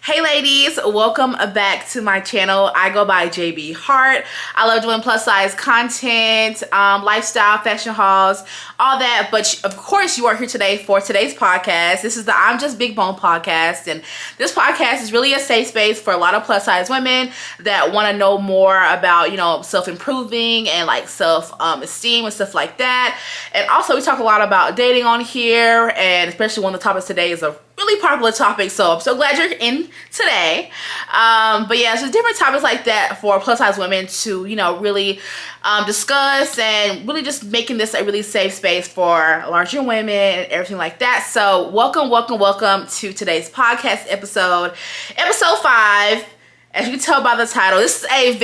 Hey ladies, welcome back to my channel. I go by JB Hart. I love doing plus size content, lifestyle, fashion hauls, all that. But of course you are here today for today's podcast. This is the I'm Just Big Bone podcast. And this podcast is really a safe space for a lot of plus size women that want to know more about, self-improving and like self-esteem and stuff like that. And also we talk a lot about dating on here, and especially one of the topics today is a really popular topic, so I'm so glad you're in today. But yeah, so different topics like that for plus size women to really discuss, and really just making this a really safe space for larger women and everything like that. So welcome to today's podcast episode 5. As you can tell by the title, this is a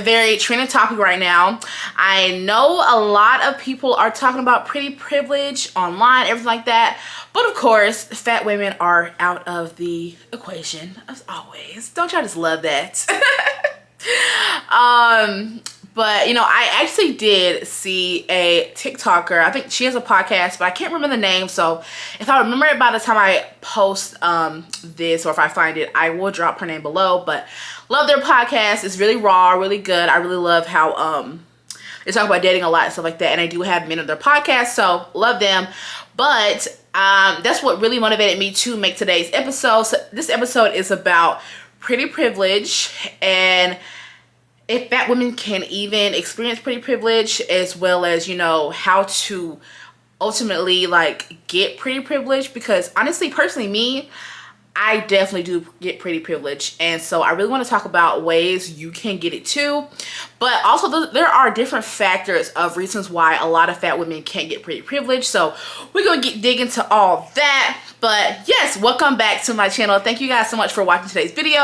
very trending topic right now. I know a lot of people are talking about pretty privilege online, everything like that. But of course, fat women are out of the equation, as always. Don't y'all just love that? But I actually did see a TikToker. I think she has a podcast, but I can't remember the name. So if I remember it by the time I post this, or if I find it, I will drop her name below. But love their podcast. It's really raw, really good. I really love how they talk about dating a lot and stuff like that. And I do have men on their podcast, so love them. But that's what really motivated me to make today's episode. So this episode is about pretty privilege, and if fat women can even experience pretty privilege, as well as how to ultimately like get pretty privilege. Because honestly, personally, me, I definitely do get pretty privilege, and so I really want to talk about ways you can get it too. But also there are different factors of reasons why a lot of fat women can't get pretty privilege, so we're gonna dig into all that. But yes, welcome back to my channel. Thank you guys so much for watching today's video.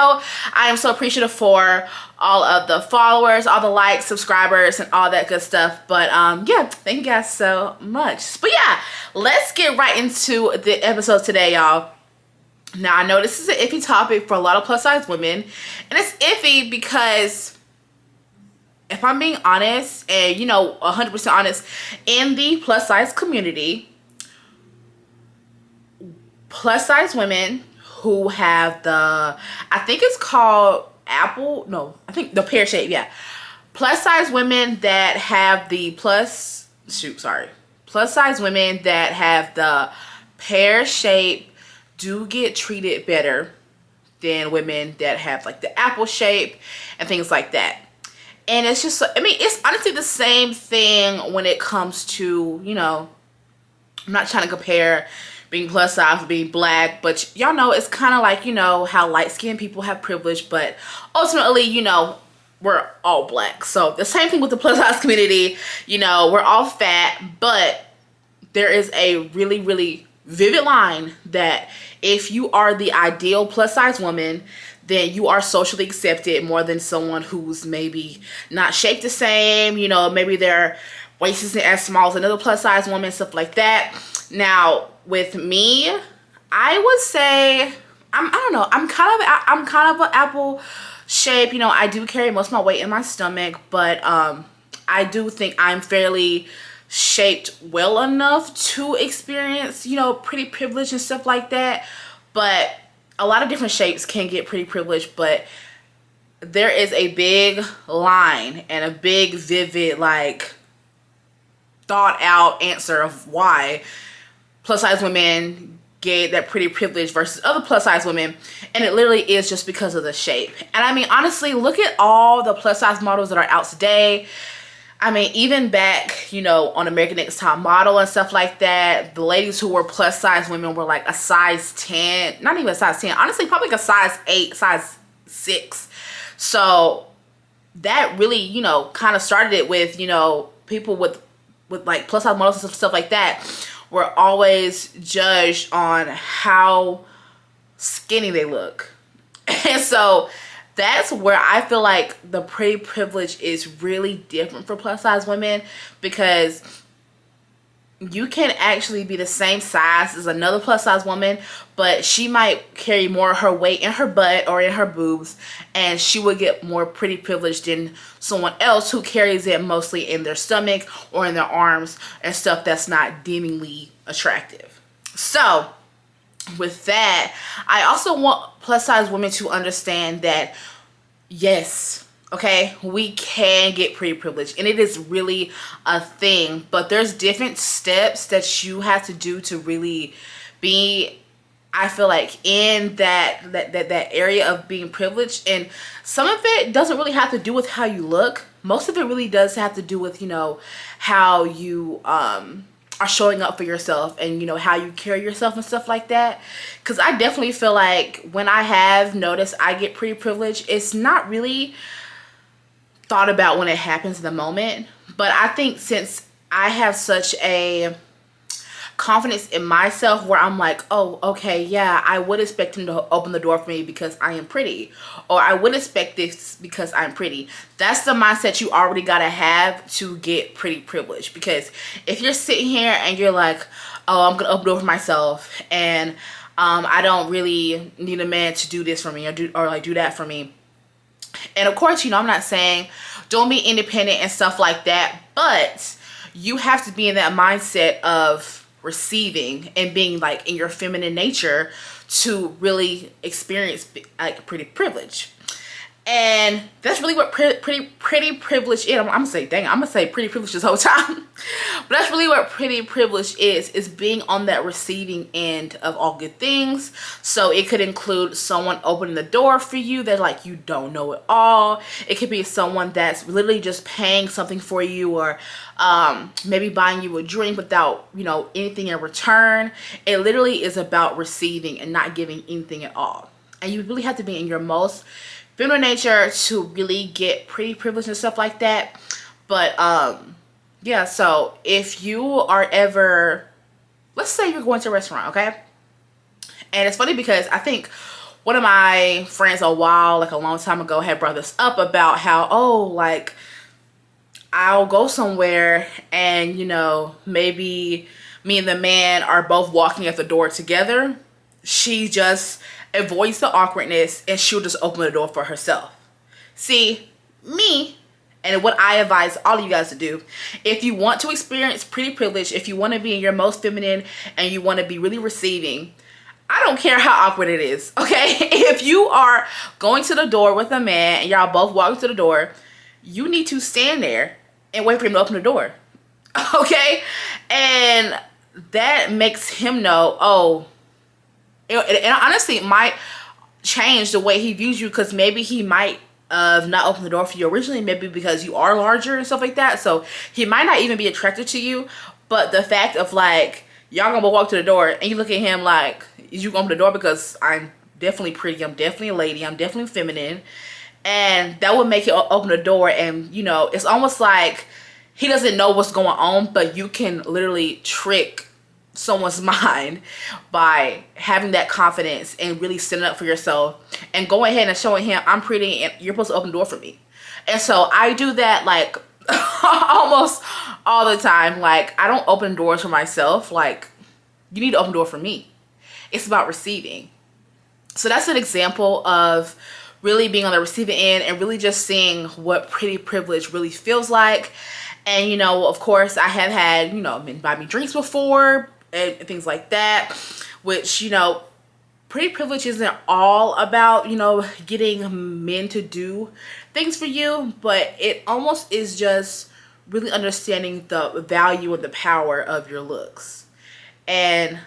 I am so appreciative for all of the followers, all the likes, subscribers, and all that good stuff. But yeah, thank you guys so much. But yeah, let's get right into the episode today, y'all. Now, I know this is an iffy topic for a lot of plus size women, and it's iffy because if I'm being honest, and 100% honest, in the plus size community, plus size women who have I think it's called the pear shape, yeah. Plus size women that have the plus size women that have the pear shape do get treated better than women that have like the apple shape and things like that. And it's just, it's honestly the same thing when it comes to, I'm not trying to compare being plus size with being black, but y'all know it's kind of like, how light-skinned people have privilege, but ultimately, we're all black. So the same thing with the plus size community, we're all fat, but there is a really vivid line that if you are the ideal plus size woman, then you are socially accepted more than someone who's maybe not shaped the same, maybe their waist isn't as small as another plus size woman, stuff like that. Now, with me, I would say, I don't know, I'm kind of an apple shape. I do carry most of my weight in my stomach, but I do think I'm fairly shaped well enough to experience, pretty privilege and stuff like that. But a lot of different shapes can get pretty privileged, but there is a big line and a big vivid, like, thought out answer of why plus size women get that pretty privilege versus other plus size women, and it literally is just because of the shape. And honestly, look at all the plus size models that are out today. Even back, on American Next Top Model and stuff like that, the ladies who were plus size women were like a size 10, not even a size 10, honestly, probably like a size 8, size 6. So that really, kind of started it with, people with like plus size models and stuff like that were always judged on how skinny they look. And so that's where I feel like the pretty privilege is really different for plus size women, because you can actually be the same size as another plus size woman, but she might carry more of her weight in her butt or in her boobs, and she would get more pretty privilege than someone else who carries it mostly in their stomach or in their arms and stuff that's not deemingly attractive. So with that, I also want plus size women to understand that yes, okay, we can get pretty privileged, and it is really a thing, but there's different steps that you have to do to really be, I feel like, in that area of being privileged. And some of it doesn't really have to do with how you look. Most of it really does have to do with, you know, how you are showing up for yourself, and, you know, how you carry yourself and stuff like that. Because I definitely feel like when I have noticed I get pretty privileged, it's not really thought about when it happens in the moment. But I think since I have such a confidence in myself where I'm like, oh, okay, yeah, I would expect him to open the door for me because I am pretty, or I would expect this because I'm pretty. That's the mindset you already gotta have to get pretty privileged. Because if you're sitting here and you're like, oh, I'm gonna open the door for myself, and I don't really need a man to do this for me, or do that for me. And of course, you know, I'm not saying don't be independent and stuff like that, but you have to be in that mindset of receiving and being like in your feminine nature to really experience like pretty privilege. And that's really what pretty privilege is. I'm gonna say, dang, I'm gonna say pretty privilege this whole time. But that's really what pretty privilege is being on that receiving end of all good things. So it could include someone opening the door for you that like you don't know at all. It could be someone that's literally just paying something for you, or maybe buying you a drink without, you know, anything in return. It literally is about receiving and not giving anything at all. And you really have to be in your most feminine nature to really get pretty privileged and stuff like that. But yeah, so if you are ever, let's say you're going to a restaurant, okay, and it's funny because I think one of my friends a long time ago had brought this up about how, oh, like I'll go somewhere and, you know, maybe me and the man are both walking at the door together. She just avoids the awkwardness and she'll just open the door for herself. See, me, and what I advise all of you guys to do, if you want to experience pretty privilege, if you want to be in your most feminine and you want to be really receiving, I don't care how awkward it is, okay? If you are going to the door with a man and y'all both walking to the door, you need to stand there and wait for him to open the door, okay? And that makes him know, oh, and honestly, it might change the way he views you, because maybe he might not open the door for you originally, maybe because you are larger and stuff like that. So he might not even be attracted to you. But the fact of like, y'all gonna walk to the door and you look at him like, is you gonna open the door because I'm definitely pretty, I'm definitely a lady, I'm definitely feminine. And that would make you open the door. And, you know, it's almost like he doesn't know what's going on, but you can literally trick someone's mind by having that confidence and really standing up for yourself and going ahead and showing him, I'm pretty and you're supposed to open the door for me. And so I do that like almost all the time. Like, I don't open doors for myself. Like, you need to open the door for me. It's about receiving. So that's an example of really being on the receiving end and really just seeing what pretty privilege really feels like. And, you know, of course, I have had, you know, men buy me drinks before and things like that, which, you know, pretty privilege isn't all about, you know, getting men to do things for you, but it almost is just really understanding the value and the power of your looks. And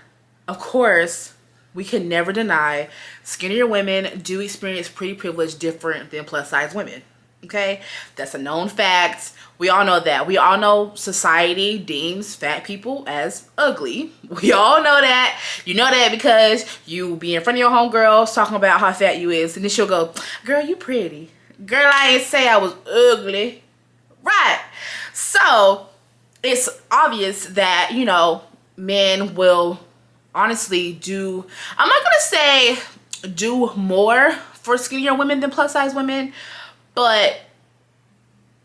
of course, we can never deny skinnier women do experience pretty privilege different than plus size women. Okay, that's a known fact. We all know that. We all know society deems fat people as ugly. We all know that. You know that because you be in front of your homegirls talking about how fat you is, and then she'll go, girl, you pretty. Girl, I ain't say I was ugly. Right. So it's obvious that, you know, men will honestly do, I'm not gonna say do more for skinnier women than plus size women, but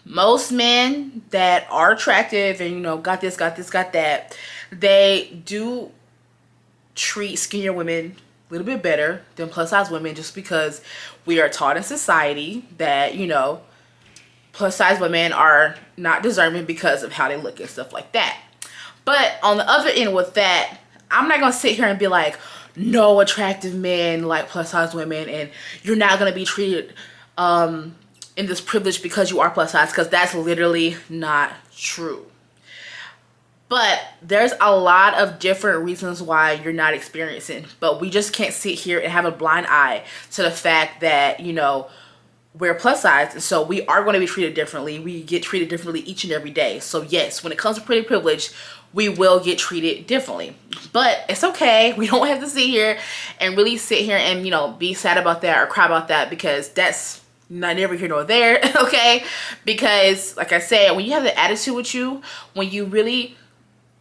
most men that are attractive and, you know, got this, got that, they do treat skinnier women a little bit better than plus size women, just because we are taught in society that, you know, plus size women are not deserving because of how they look and stuff like that. But on the other end with that, I'm not gonna sit here and be like, no attractive men like plus size women, and you're not going to be treated in this privilege because you are plus size, because that's literally not true. But there's a lot of different reasons why you're not experiencing, but we just can't sit here and have a blind eye to the fact that, you know, we're plus size, and so we are going to be treated differently. We get treated differently each and every day. So yes, when it comes to pretty privilege, we will get treated differently, but it's okay. We don't have to sit here and really sit here and, you know, be sad about that or cry about that, because that's not never here nor there. Okay, because like I said, when you have the attitude with you, when you really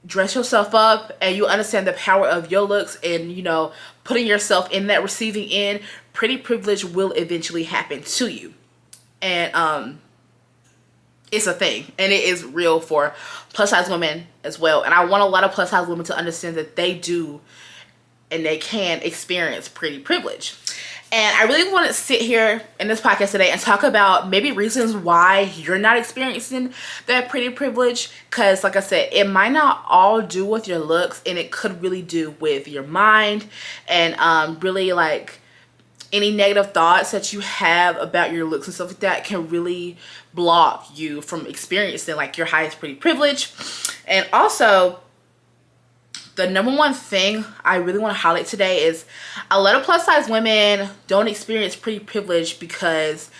dress yourself up and you understand the power of your looks and, you know, putting yourself in that receiving end, pretty privilege will eventually happen to you. And it's a thing, and it is real for plus size women as well. And I want a lot of plus size women to understand that they do and they can experience pretty privilege. And I really want to sit here in this podcast today and talk about maybe reasons why you're not experiencing that pretty privilege. Because like I said, it might not all do with your looks, and it could really do with your mind, and really like any negative thoughts that you have about your looks and stuff like that can really block you from experiencing like your highest pretty privilege. And also, the number one thing I really want to highlight today is a lot of plus size women don't experience pretty privilege because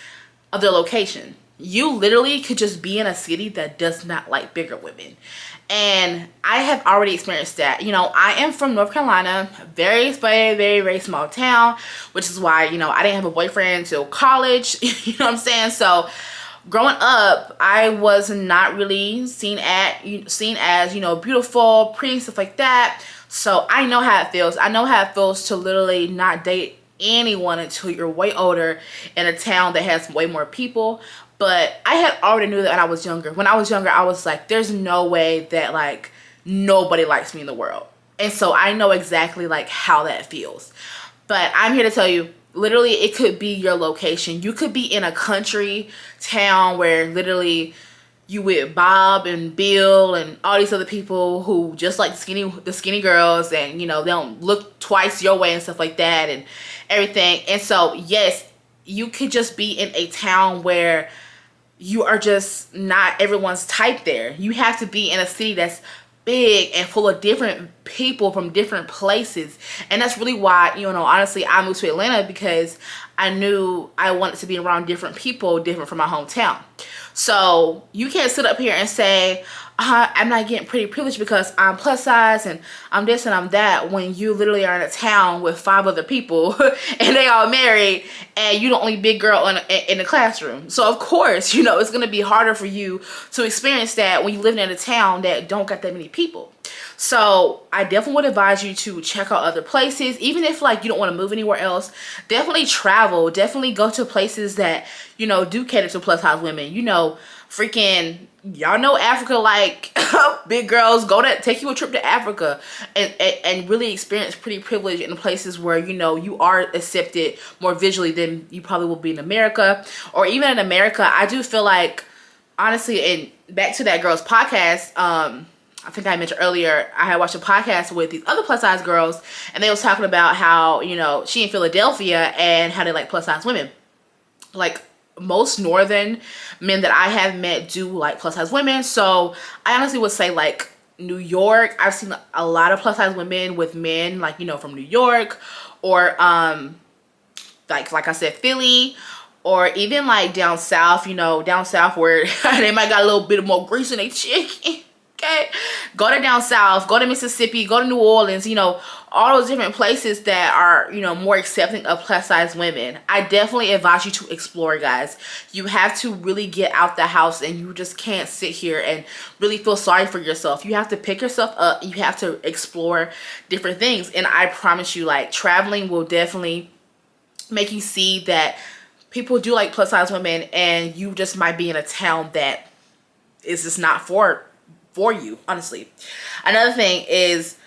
of their location. You literally could just be in a city that does not like bigger women. And I have already experienced that. You know, I am from North Carolina, very, very small town, which is why, you know, I didn't have a boyfriend until college. You know what I'm saying? So growing up, I was not really seen as, you know, beautiful, pretty, stuff like that. So I know how it feels. I know how it feels to literally not date anyone until you're way older in a town that has way more people. But I had already knew that when I was younger. When I was younger, I was like, there's no way that like nobody likes me in the world. And so I know exactly like how that feels. But I'm here to tell you, literally, it could be your location. You could be in a country town where literally you with Bob and Bill and all these other people who just like the skinny girls, and, you know, they don't look twice your way and stuff like that and everything. And so, yes, you could just be in a town where you are just not everyone's type there. You have to be in a city that's big and full of different people from different places. And that's really why, you know, honestly, I moved to Atlanta, because I knew I wanted to be around different people, different from my hometown. So you can't sit up here and say, I'm not getting pretty privileged because I'm plus size and I'm this and I'm that, when you literally are in a town with 5 other people and they all married, and you're the only big girl in the classroom. So of course, you know, it's going to be harder for you to experience that when you live in a town that don't got that many people. So I definitely would advise you to check out other places. Even if like you don't want to move anywhere else, definitely travel. Definitely go to places that, you know, do cater to plus size women. You know, freaking, y'all know Africa, like big girls take you a trip to Africa and really experience pretty privilege in places where, you know, you are accepted more visually than you probably will be in America. Or even in America, I do feel like, honestly, and back to that girl's podcast, I think I mentioned earlier, I had watched a podcast with these other plus size girls, and they was talking about how, you know, she in Philadelphia and how they like plus size women. Like, most northern men that I have met do like plus size women. So I honestly would say like New York, I've seen a lot of plus size women with men like, you know, from New York, or like I said, Philly, or even like down south, you know, down south where they might got a little bit more grease in their chicken. Okay, go to down south, go to Mississippi, go to New Orleans, you know, all those different places that are, you know, more accepting of plus size women. I definitely advise you to explore, guys. You have to really get out the house, and you just can't sit here and really feel sorry for yourself. You have to pick yourself up. You have to explore different things. And I promise you, like, traveling will definitely make you see that people do like plus size women, and you just might be in a town that is just not for you, honestly. Another thing is,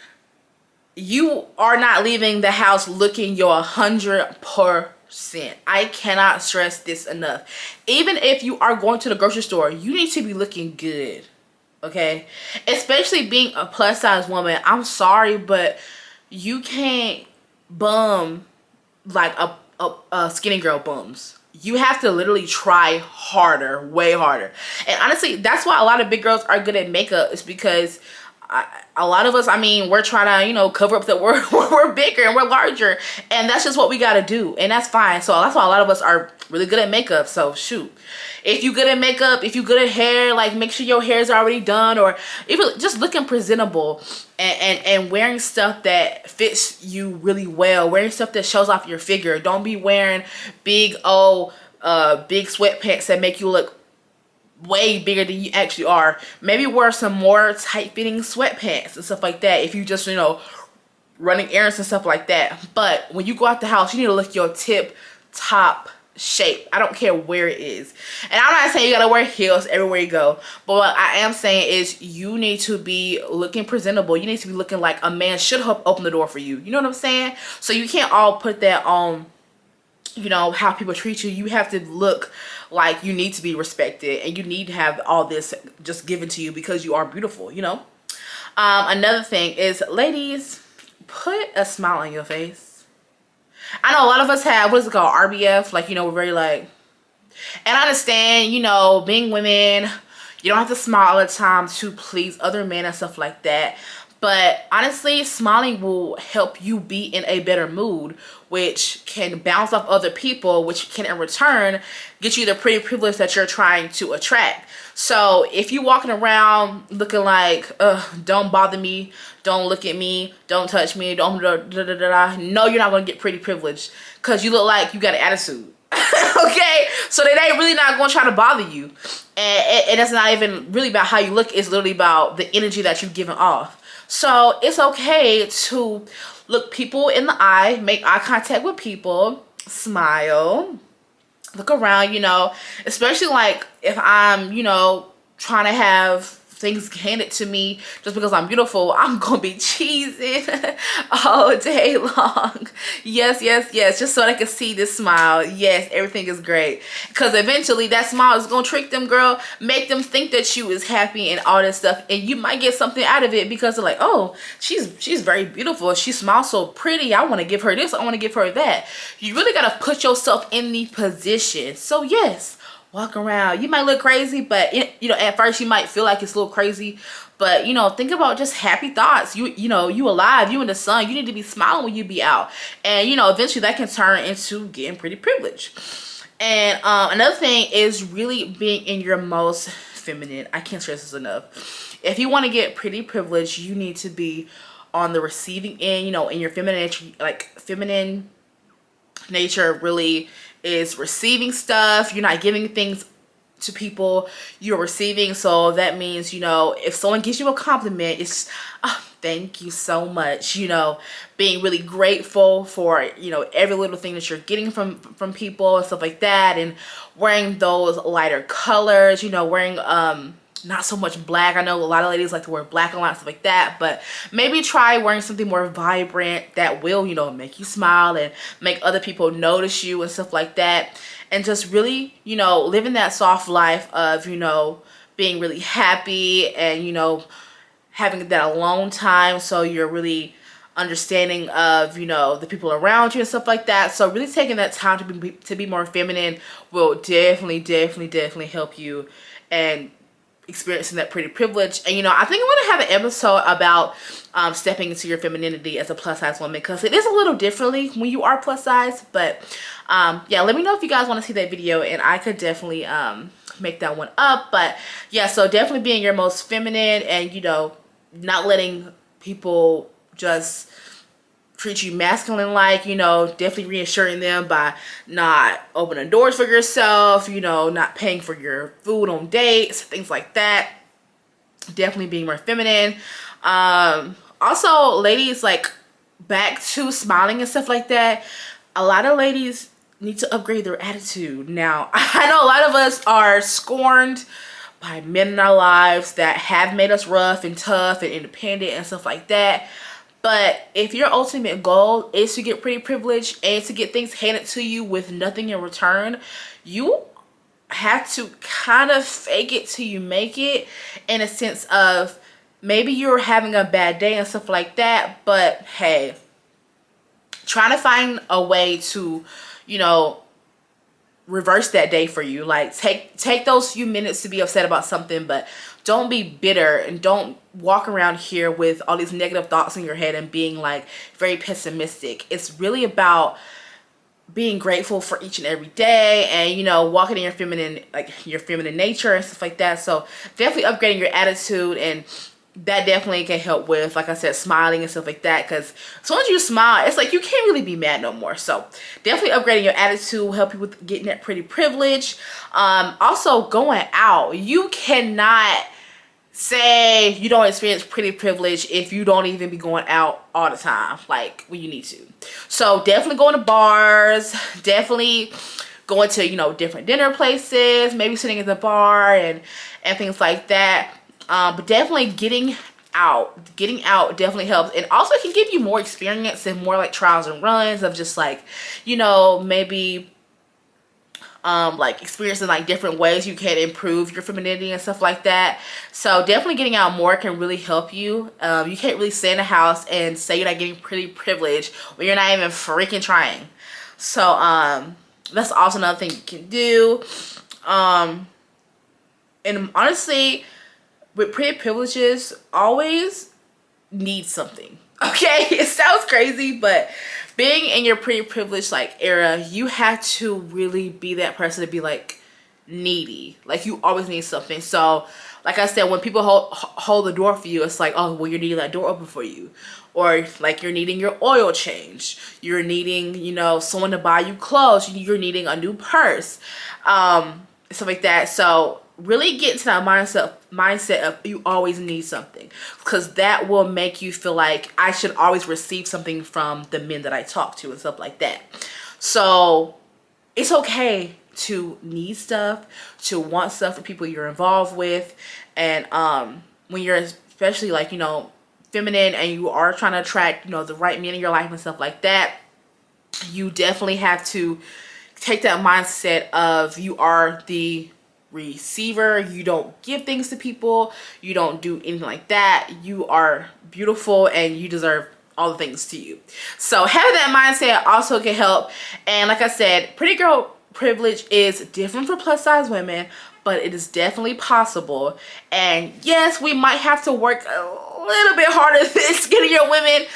you are not leaving the house looking your 100%. I cannot stress this enough. Even if you are going to the grocery store, you need to be looking good, okay? Especially being a plus size woman. I'm sorry, but you can't bum like a skinny girl bums. You have to literally try harder, way harder. And honestly, that's why a lot of big girls are good at makeup. Is because a lot of us, I mean, we're trying to, you know, cover up that we're bigger and we're larger, and that's just what we got to do, and that's fine. So that's why a lot of us are really good at makeup. So shoot, if you good at makeup, if you good at hair, like make sure your hair is already done, or even just looking presentable and wearing stuff that fits you really well, wearing stuff that shows off your figure. Don't be wearing big big sweatpants that make you look way bigger than you actually are. Maybe wear some more tight-fitting sweatpants and stuff like that if you just, you know, running errands and stuff like that. But when you go out the house, you need to look your tip top shape. I don't care where it is. And I'm not saying you gotta wear heels everywhere you go, but what I am saying is you need to be looking presentable. You need to be looking like a man should have opened the door for you. You know what I'm saying? So you can't all put that on, you know, how people treat you. You have to look like you need to be respected, and you need to have all this just given to you because you are beautiful, you know. Another thing is, ladies, put a smile on your face. I know a lot of us have, what is it called, RBF, like, you know, we're very like, and I understand, you know, being women, you don't have to smile all the time to please other men and stuff like that. But honestly, smiling will help you be in a better mood, which can bounce off other people, which can in return get you the pretty privilege that you're trying to attract. So if you walking around looking like, don't bother me, don't look at me, don't touch me, don't no, you're not going to get pretty privilege because you look like you got an attitude. Okay, so they ain't really not going to try to bother you. And it's not even really about how you look. It's literally about the energy that you've given off. So it's okay to look people in the eye, make eye contact with people, smile, look around, you know, especially like if I'm, you know, trying to have things handed to me just because I'm beautiful, I'm gonna be cheesing all day long. Yes, yes, yes, just so they can see this smile. Yes, everything is great, because eventually that smile is gonna trick them, girl, make them think that you is happy and all this stuff, and you might get something out of it because they're like, oh, she's very beautiful, she smiles so pretty, I want to give her this, I want to give her that. You really gotta put yourself in the position. So yes, walk around. You might look crazy, but you know, at first you might feel like it's a little crazy, but you know, think about just happy thoughts. You know, you alive, you in the sun, you need to be smiling when you be out, and you know, eventually that can turn into getting pretty privileged. And another thing is really being in your most feminine. I can't stress this enough. If you want to get pretty privileged, you need to be on the receiving end, you know, in your feminine, like feminine nature really is receiving stuff. You're not giving things to people, you're receiving. So that means, you know, if someone gives you a compliment, it's oh, thank you so much, you know, being really grateful for, you know, every little thing that you're getting from people and stuff like that, and wearing those lighter colors, you know, wearing not so much black. I know a lot of ladies like to wear black a lot, stuff like that, but maybe try wearing something more vibrant that will, you know, make you smile and make other people notice you and stuff like that. And just really, you know, living that soft life of, you know, being really happy and, you know, having that alone time, so you're really understanding of, you know, the people around you and stuff like that. So really taking that time to be more feminine will definitely help you and experiencing that pretty privilege. And you know, I think I'm gonna have an episode about stepping into your femininity as a plus size woman, because it is a little differently when you are plus size. But yeah, let me know if you guys want to see that video, and I could definitely make that one up. But yeah, so definitely being your most feminine, and you know, not letting people just treat you masculine, like, you know, definitely reassuring them by not opening doors for yourself, you know, not paying for your food on dates, things like that. Definitely being more feminine. Also, ladies, like, back to smiling and stuff like that, a lot of ladies need to upgrade their attitude. Now, I know a lot of us are scorned by men in our lives that have made us rough and tough and independent and stuff like that. But if your ultimate goal is to get pretty privileged and to get things handed to you with nothing in return, you have to kind of fake it till you make it, in a sense of maybe you're having a bad day and stuff like that, but hey, trying to find a way to, you know, reverse that day for you. Like take those few minutes to be upset about something, but don't be bitter and don't walk around here with all these negative thoughts in your head and being like very pessimistic. It's really about being grateful for each and every day, and you know, walking in your feminine, like your feminine nature and stuff like that. So definitely upgrading your attitude, and that definitely can help with, like I said, smiling and stuff like that, because as soon as you smile, it's like you can't really be mad no more. So definitely upgrading your attitude will help you with getting that pretty privilege. Also going out, you cannot say you don't experience pretty privilege if you don't even be going out all the time like when you need to. So definitely going to bars, definitely going to, you know, different dinner places, maybe sitting at the bar and things like that. But definitely getting out definitely helps, and also it can give you more experience and more like trials and runs of just like, you know, maybe like experiencing like different ways you can improve your femininity and stuff like that. So definitely getting out more can really help you. You can't really stay in the house and say you're not getting pretty privilege when you're not even freaking trying. So that's also another thing you can do. And honestly, with pretty privileges, always need something. Okay, it sounds crazy, but being in your pretty privileged like era, you have to really be that person to be like needy. Like you always need something. So like I said, when people hold the door for you, it's like, oh, well, you're needing that door open for you, or like you're needing your oil change, you're needing, you know, someone to buy you clothes, you're needing a new purse, stuff like that. So really get into that mindset of you always need something, because that will make you feel like I should always receive something from the men that I talk to and stuff like that. So it's okay to need stuff, to want stuff for people you're involved with. And when you're especially like, you know, feminine and you are trying to attract, you know, the right men in your life and stuff like that, you definitely have to take that mindset of you are the receiver. You don't give things to people, you don't do anything like that. You are beautiful and you deserve all the things to you. So having that mindset also can help. And like I said, pretty girl privilege is different for plus size women, but it is definitely possible. And yes, we might have to work a little bit harder than skinnier women,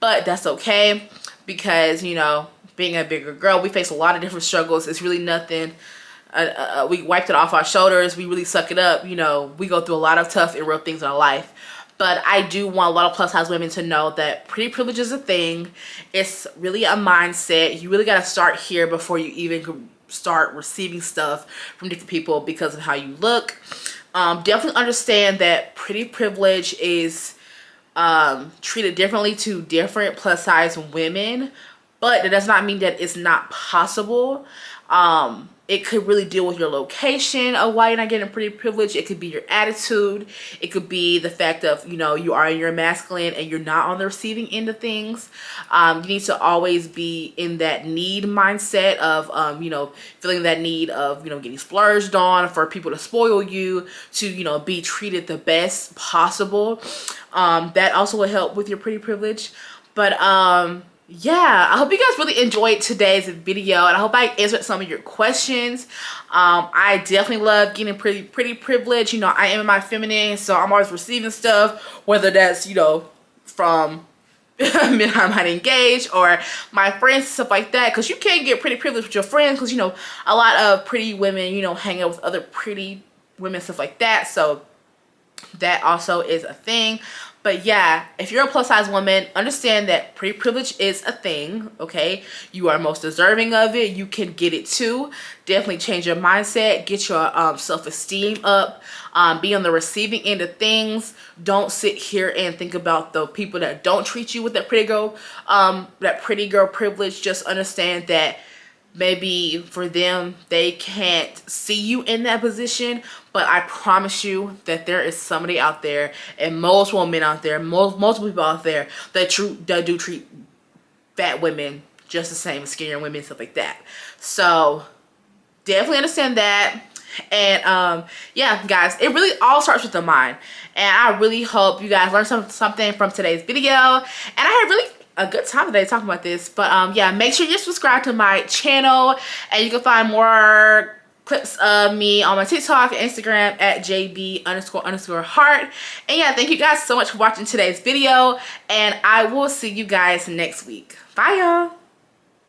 but that's okay, because you know, being a bigger girl, we face a lot of different struggles. It's really nothing. We wiped it off our shoulders. We really suck it up. You know, we go through a lot of tough and real things in our life. But I do want a lot of plus size women to know that pretty privilege is a thing. It's really a mindset. You really got to start here before you even start receiving stuff from different people because of how you look. Definitely understand that pretty privilege is treated differently to different plus size women, but that does not mean that it's not possible. It could really deal with your location of why you're not getting pretty privilege. It could be your attitude. It could be the fact of, you know, you are in your masculine and you're not on the receiving end of things. You need to always be in that need mindset of, you know, feeling that need of, you know, getting splurged on, for people to spoil you, to, you know, be treated the best possible. That also will help with your pretty privilege. But, yeah, I hope you guys really enjoyed today's video, and I hope I answered some of your questions. I definitely love getting pretty privileged. You know, I am in my feminine, so I'm always receiving stuff, whether that's, you know, from men I might engage or my friends, stuff like that, because you can't get pretty privileged with your friends, because, you know, a lot of pretty women, you know, hang out with other pretty women, stuff like that. So that also is a thing. But yeah, if you're a plus size woman, understand that pretty privilege is a thing, okay? You are most deserving of it. You can get it too. Definitely change your mindset. Get your self-esteem up. Be on the receiving end of things. Don't sit here and think about the people that don't treat you with that pretty girl privilege. Just understand that maybe for them, they can't see you in that position, but I promise you that there is somebody out there, and most women out there, multiple people out there that do treat fat women just the same as skinnier women, stuff like that. So definitely understand that. And yeah, guys, it really all starts with the mind, and I really hope you guys learned something from today's video. And I had really a good time today talking about this. But yeah, make sure you're subscribed to my channel, and you can find more clips of me on my TikTok and Instagram at JB__heart. And yeah, thank you guys so much for watching today's video, and I will see you guys next week. Bye, y'all.